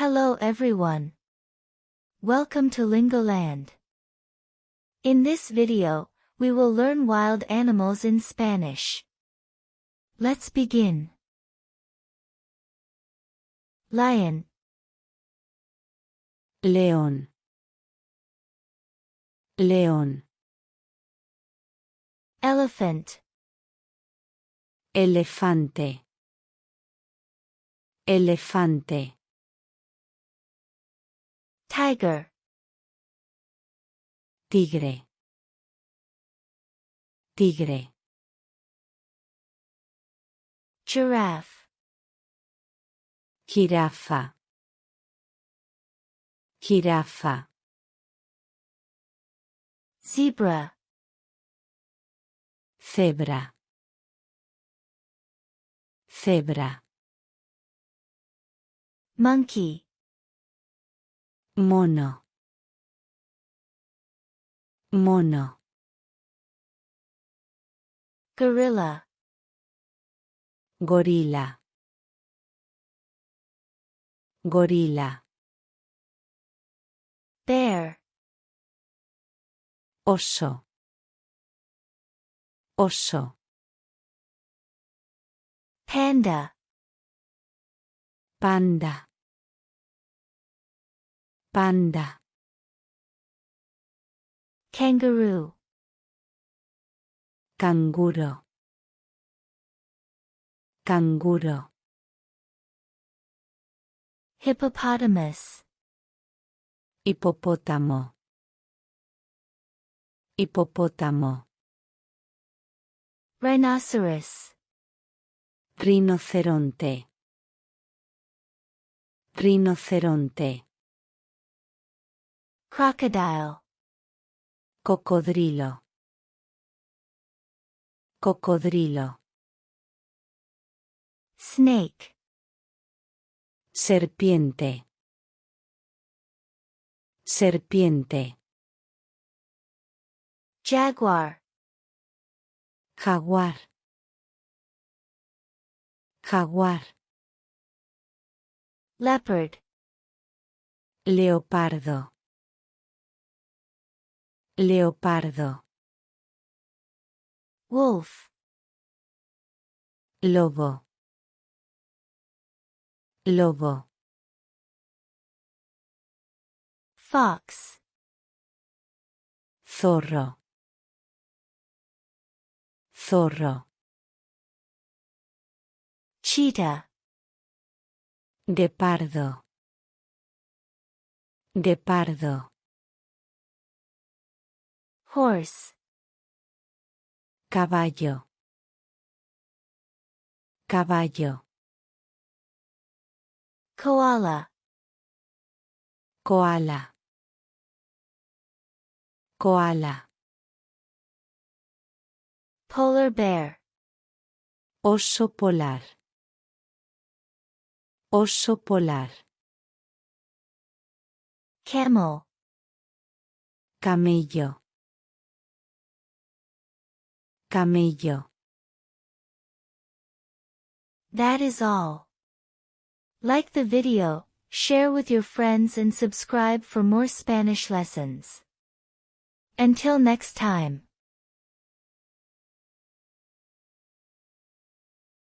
Hello everyone. Welcome to Lingoland. In this video, we will learn wild animals in Spanish. Let's begin. Lion, León, león, elephant, elefante, elefante, tiger, tigre, tigre, giraffe, jirafa, jirafa, zebra, cebra, cebra, monkey, mono, mono, gorilla, gorila, gorila, bear, oso, oso, panda, panda, panda, kangaroo, canguro, canguro, hippopotamus, hipopótamo, hipopótamo, rhinoceros, rinoceronte, rinoceronte, crocodile, cocodrilo, cocodrilo, snake, serpiente, serpiente, jaguar, jaguar, jaguar, leopard, leopardo, leopardo, wolf, lobo, lobo, fox, zorro, zorro, cheetah, guepardo, guepardo, horse, caballo, caballo, koala, koala, koala, polar bear, oso polar, oso polar, camel, camello, camello. That is all. Like the video, share with your friends and subscribe for more Spanish lessons. Until next time.